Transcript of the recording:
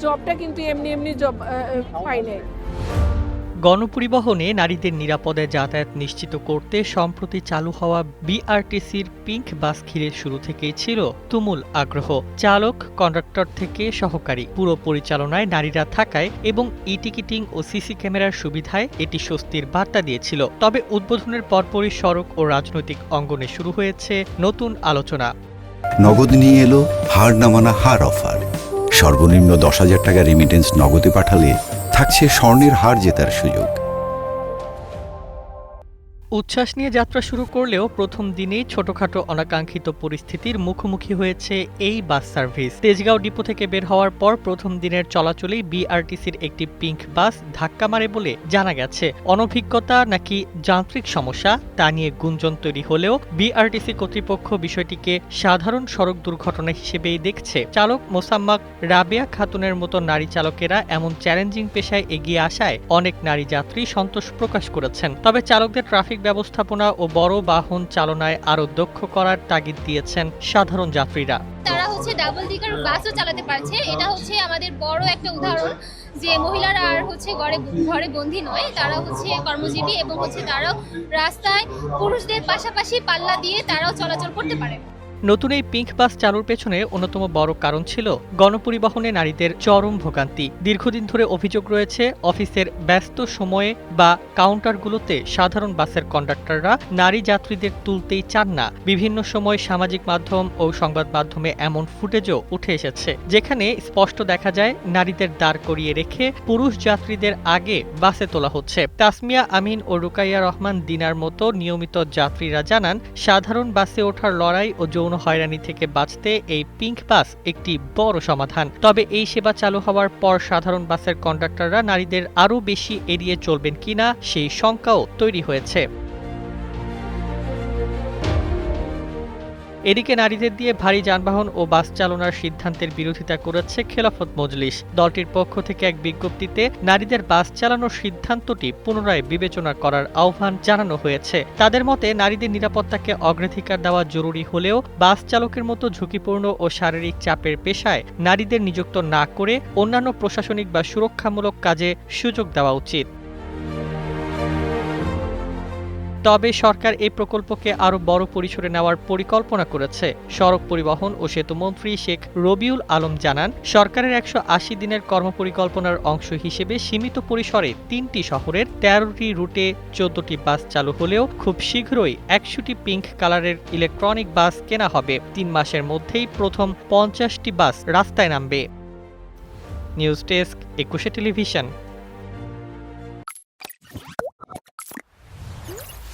জবটা কিন্তু এমনি জব পাই নাই। গণপরিবহনে নারীদের নিরাপদে যাতায়াত নিশ্চিত করতে সম্প্রতি চালু হওয়া বিআরটিসির পিঙ্ক বাস ঘিরে শুরু থেকেই ছিল তুমুল আগ্রহ। চালক, কন্ডাক্টর থেকে সহকারী পুরো পরিচালনায় নারীরা থাকায় এবং ই-টিকিটিং ও সিসি ক্যামেরার সুবিধায় এটি স্বস্তির বার্তা দিয়েছিল। তবে উদ্বোধনের পরপরই সড়ক ও রাজনৈতিক অঙ্গনে শুরু হয়েছে নতুন আলোচনা। নগদ নিয়ে এলো হার না মানা হার অফার। সর্বনিম্ন 10,000 টাকা রেমিটেন্স নগদে পাঠালে থাকছে স্বর্ণের হার জেতার সুযোগ। উচ্ছ্বাস নিয়ে যাত্রা শুরু করলেও প্রথম দিনেই ছোটখাটো অনাকাঙ্ক্ষিত পরিস্থিতির মুখোমুখি হয়েছে এই বাস সার্ভিস। তেজগাঁও ডিপো থেকে বের হওয়ার পর প্রথম দিনের চলাচলেই বিআরটিসির একটি পিঙ্ক বাস ধাক্কা মারে বলে জানা গেছে। অনভিজ্ঞতা নাকি যান্ত্রিক সমস্যা তা নিয়ে গুঞ্জন তৈরি হলেও বিআরটিসি কর্তৃপক্ষ বিষয়টিকে সাধারণ সড়ক দুর্ঘটনা হিসেবেই দেখছে। চালক মোসাম্মাক রাবেয়া খাতুনের মতো নারী চালকেরা এমন চ্যালেঞ্জিং পেশায় এগিয়ে আসায় অনেক নারী যাত্রী সন্তোষ প্রকাশ করেছেন। তবে চালকদের ট্রাফিক ব্যবস্থাপনা ও বড় বাহন চালনায় আরো দক্ষ করার তাগিদ দিয়েছেন সাধারণ যাত্রীরা। তারা ডাবল ডিকার বাসও চালাতে পারছে। এটা আমাদের বড় একটা উদাহরণ যে মহিলারা আর ঘরে বন্দী নয়, তারা কর্মজীবী এবং তারাও রাস্তায় পুরুষদের পাশাপাশি পাল্লা দিয়ে তারাও চলাচল করতে পারে। নতুন এই পিঙ্ক বাস চালুর পেছনে অন্যতম বড় কারণ ছিল গণপরিবহনে নারীদের চরম ভোগান্তি। দীর্ঘদিন ধরে অভিযোগ রয়েছে অফিসের ব্যস্ত সময়ে বা কাউন্টারগুলোতে সাধারণ বাসের কন্ডাক্টররা নারী যাত্রীদের তুলতেই চান না। বিভিন্ন সময় সামাজিক মাধ্যম ও সংবাদ মাধ্যমে এমন ফুটেজও উঠে এসেছে যেখানে স্পষ্ট দেখা যায় নারীদের দাঁড় করিয়ে রেখে পুরুষ যাত্রীদের আগে বাসে তোলা হচ্ছে। তাসমিয়া আমিন ও রুকাইয়া রহমান দিনার মতো নিয়মিত যাত্রীরা জানান, সাধারণ বাসে ওঠার লড়াই ও যৌন হয়রানি থেকে বাঁচতে এই পিঙ্ক বাস একটি বড় সমাধান। তবে এই সেবা চালু হওয়ার পর সাধারণ বাসের কন্ডাক্টররা নারীদের আরও বেশি এড়িয়ে চলবেন কিনা সেই শঙ্কাও তৈরি হয়েছে। এদিকে নারীদের দিয়ে ভারী যানবাহন ও বাস চালনার সিদ্ধান্তের বিরোধিতা করেছে খেলাফত মজলিস। দলটির পক্ষ থেকে এক বিজ্ঞপ্তিতে নারীদের বাস চালানোর সিদ্ধান্তটি পুনরায় বিবেচনা করার আহ্বান জানানো হয়েছে। তাদের মতে নারীদের নিরাপত্তাকে অগ্রাধিকার দেওয়া জরুরি হলেও বাস চালকের মতো ঝুঁকিপূর্ণ ও শারীরিক চাপের পেশায় নারীদের নিযুক্ত না করে অন্যান্য প্রশাসনিক বা সুরক্ষামূলক কাজে সুযোগ দেওয়া উচিত। তবে সরকার এই প্রকল্পকে আরও বড় পরিসরে নেওয়ার পরিকল্পনা করেছে। সড়ক পরিবহন ও সেতুমন্ত্রী শেখ রবিউল আলম জানান, সরকারের 180 দিনের কর্মপরিকল্পনার অংশ হিসেবে সীমিত পরিসরে 3টি শহরের 13টি রুটে 14টি বাস চালু হলেও খুব শীঘ্রই 100টি পিঙ্ক কালারের ইলেকট্রনিক বাস কেনা হবে। 3 মাসের মধ্যেই প্রথম 50টি বাস রাস্তায় নামবে। News desk, 21 television.